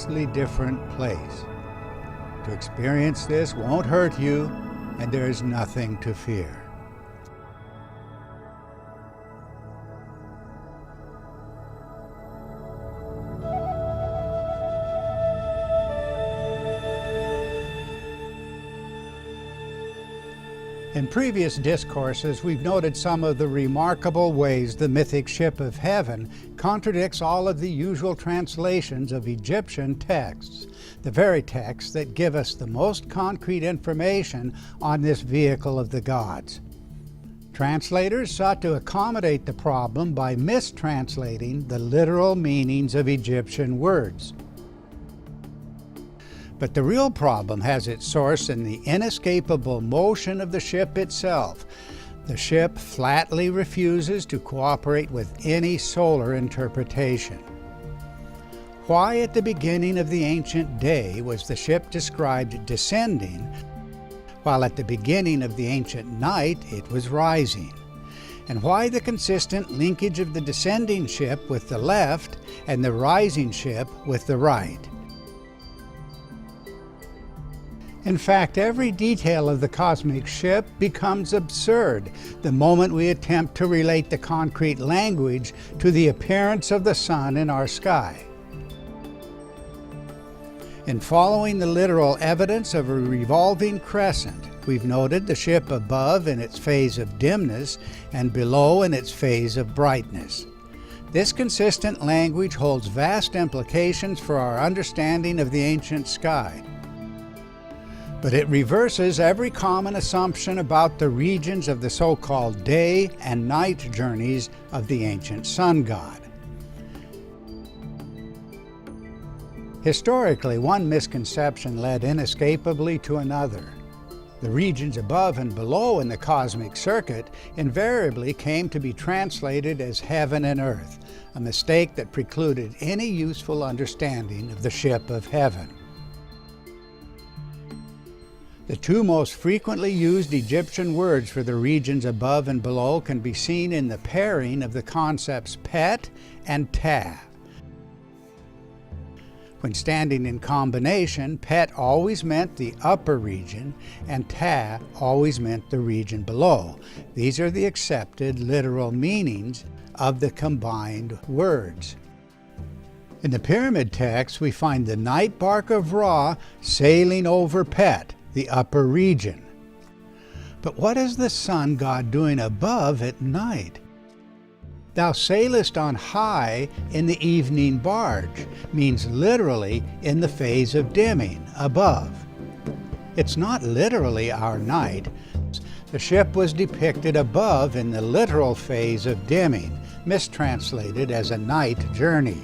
vastly different place. To experience this won't hurt you, and there is nothing to fear. In previous discourses, we've noted some of the remarkable ways the mythic ship of heaven contradicts all of the usual translations of Egyptian texts, the very texts that give us the most concrete information on this vehicle of the gods. Translators sought to accommodate the problem by mistranslating the literal meanings of Egyptian words. But the real problem has its source in the inescapable motion of the ship itself. The ship flatly refuses to cooperate with any solar interpretation. Why at the beginning of the ancient day was the ship described descending, while at the beginning of the ancient night it was rising? And why the consistent linkage of the descending ship with the left and the rising ship with the right? In fact, every detail of the cosmic ship becomes absurd the moment we attempt to relate the concrete language to the appearance of the sun in our sky. In following the literal evidence of a revolving crescent, we've noted the ship above in its phase of dimness and below in its phase of brightness. This consistent language holds vast implications for our understanding of the ancient sky. But it reverses every common assumption about the regions of the so-called day and night journeys of the ancient sun god. Historically, one misconception led inescapably to another. The regions above and below in the cosmic circuit invariably came to be translated as heaven and earth, a mistake that precluded any useful understanding of the ship of heaven. The two most frequently used Egyptian words for the regions above and below can be seen in the pairing of the concepts pet and ta. When standing in combination, pet always meant the upper region and ta always meant the region below. These are the accepted literal meanings of the combined words. In the pyramid text, we find the night bark of Ra sailing over Pet, the upper region. But what is the sun god doing above at night? Thou sailest on high in the evening barge means literally in the phase of dimming, above. It's not literally our night. The ship was depicted above in the literal phase of dimming, mistranslated as a night journey.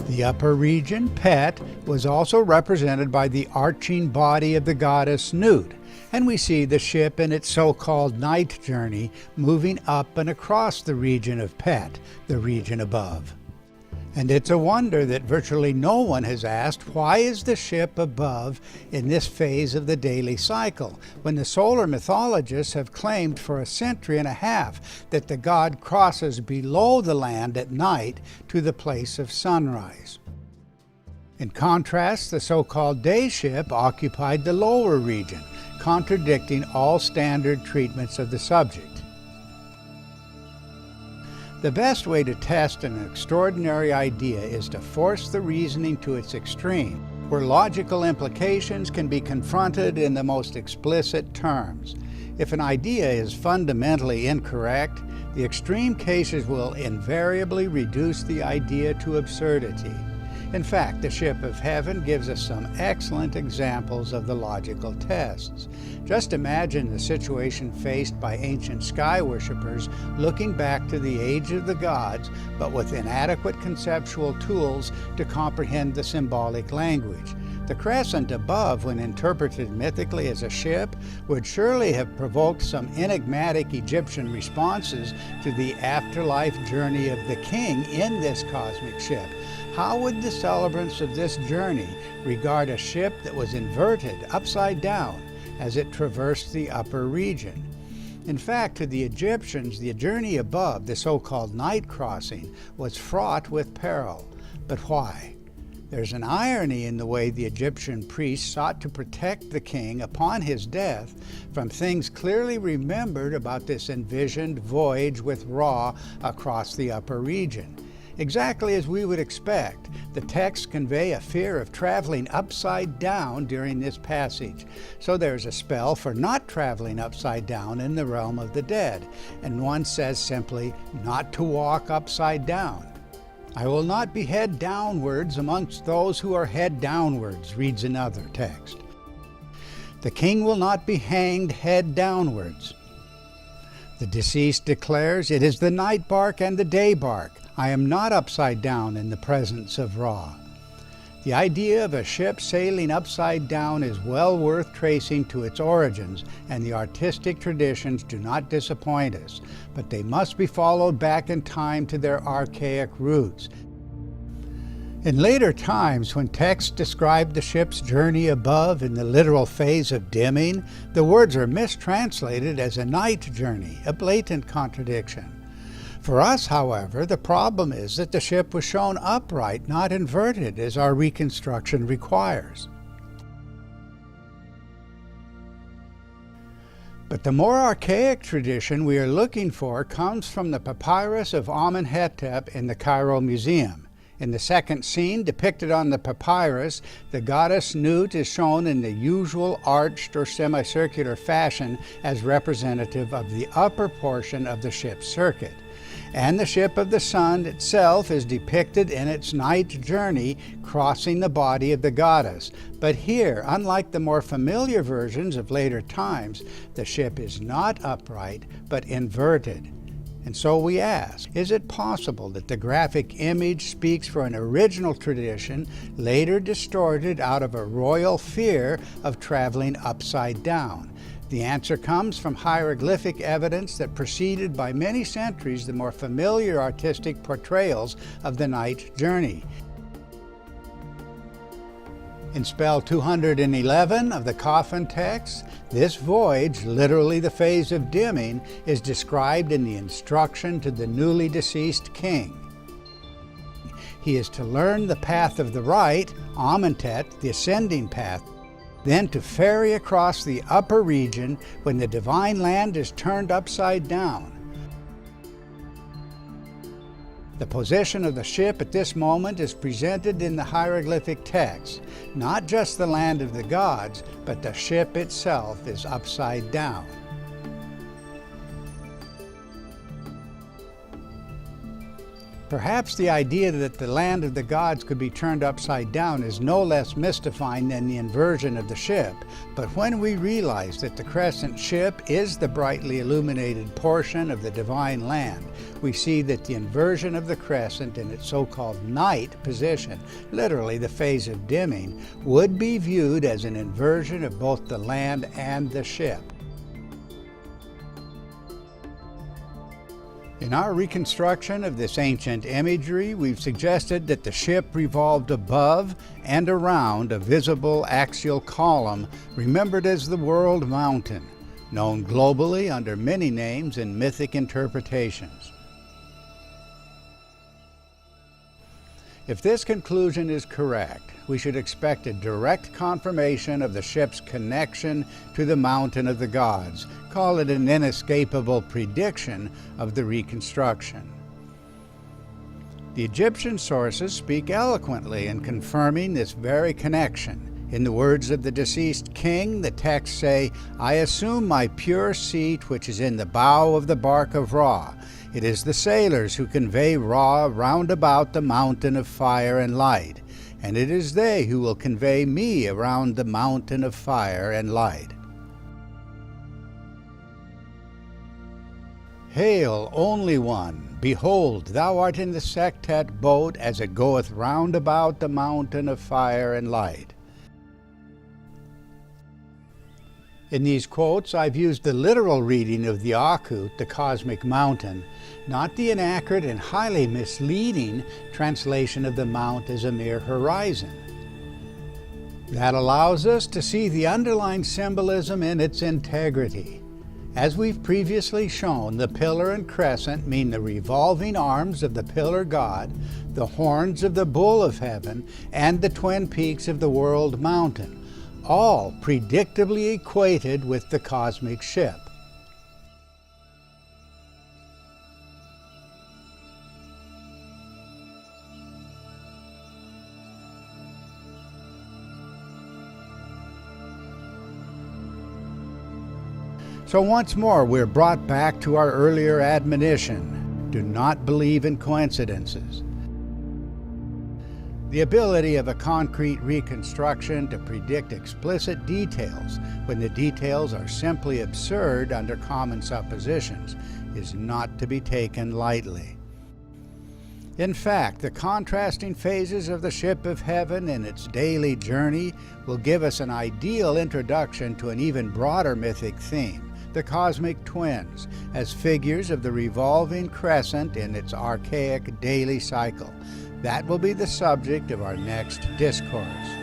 The upper region, Pet, was also represented by the arching body of the goddess Nut, and we see the ship in its so-called night journey moving up and across the region of Pet, the region above. And it's a wonder that virtually no one has asked, why is the ship above in this phase of the daily cycle, when the solar mythologists have claimed for a century and a half that the god crosses below the land at night to the place of sunrise. In contrast, the so-called day ship occupied the lower region, contradicting all standard treatments of the subject. The best way to test an extraordinary idea is to force the reasoning to its extreme, where logical implications can be confronted in the most explicit terms. If an idea is fundamentally incorrect, the extreme cases will invariably reduce the idea to absurdity. In fact, the ship of heaven gives us some excellent examples of the logical tests. Just imagine the situation faced by ancient sky worshippers looking back to the age of the gods, but with inadequate conceptual tools to comprehend the symbolic language. The crescent above, when interpreted mythically as a ship, would surely have provoked some enigmatic Egyptian responses to the afterlife journey of the king in this cosmic ship. How would the celebrants of this journey regard a ship that was inverted upside down as it traversed the upper region? In fact, to the Egyptians, the journey above, the so-called night crossing, was fraught with peril. But why? There's an irony in the way the Egyptian priests sought to protect the king upon his death from things clearly remembered about this envisioned voyage with Ra across the upper region. Exactly as we would expect, the texts convey a fear of traveling upside down during this passage. So there's a spell for not traveling upside down in the realm of the dead, and one says simply, not to walk upside down. I will not be head downwards amongst those who are head downwards, reads another text. The king will not be hanged head downwards. The deceased declares, it is the night bark and the day bark. I am not upside down in the presence of Ra. The idea of a ship sailing upside down is well worth tracing to its origins, and the artistic traditions do not disappoint us, but they must be followed back in time to their archaic roots. In later times, when texts describe the ship's journey above in the literal phase of dimming, the words are mistranslated as a night journey, a blatant contradiction. For us, however, the problem is that the ship was shown upright, not inverted, as our reconstruction requires. But the more archaic tradition we are looking for comes from the papyrus of Amenhotep in the Cairo Museum. In the second scene depicted on the papyrus, the goddess Nut is shown in the usual arched or semicircular fashion as representative of the upper portion of the ship's circuit. And the ship of the sun itself is depicted in its night journey crossing the body of the goddess. But here, unlike the more familiar versions of later times, the ship is not upright, but inverted. And so we ask, is it possible that the graphic image speaks for an original tradition, later distorted out of a royal fear of traveling upside down? The answer comes from hieroglyphic evidence that preceded by many centuries the more familiar artistic portrayals of the night journey. In spell 211 of the coffin text, this voyage, literally the phase of dimming, is described in the instruction to the newly deceased king. He is to learn the path of the right, Amentet, the ascending path, then to ferry across the upper region when the divine land is turned upside down. The position of the ship at this moment is presented in the hieroglyphic text. Not just the land of the gods, but the ship itself is upside down. Perhaps the idea that the land of the gods could be turned upside down is no less mystifying than the inversion of the ship, but when we realize that the crescent ship is the brightly illuminated portion of the divine land, we see that the inversion of the crescent in its so-called night position, literally the phase of dimming, would be viewed as an inversion of both the land and the ship. In our reconstruction of this ancient imagery, we've suggested that the ship revolved above and around a visible axial column remembered as the World Mountain, known globally under many names and mythic interpretations. If this conclusion is correct, we should expect a direct confirmation of the ship's connection to the mountain of the gods. Call it an inescapable prediction of the reconstruction. The Egyptian sources speak eloquently in confirming this very connection. In the words of the deceased king, the texts say, "I assume my pure seat which is in the bow of the bark of Ra. It is the sailors who convey Ra round about the mountain of fire and light, and it is they who will convey me around the mountain of fire and light." Hail, only one! Behold, thou art in the Sektet boat as it goeth round about the mountain of fire and light. In these quotes, I've used the literal reading of the Akut, the cosmic mountain, not the inaccurate and highly misleading translation of the mount as a mere horizon. That allows us to see the underlying symbolism in its integrity. As we've previously shown, the pillar and crescent mean the revolving arms of the pillar god, the horns of the bull of heaven, and the twin peaks of the world mountain, all predictably equated with the cosmic ship. So once more, we're brought back to our earlier admonition: do not believe in coincidences. The ability of a concrete reconstruction to predict explicit details when the details are simply absurd under common suppositions is not to be taken lightly. In fact, the contrasting phases of the ship of heaven in its daily journey will give us an ideal introduction to an even broader mythic theme: the cosmic twins, as figures of the revolving crescent in its archaic daily cycle. That will be the subject of our next discourse.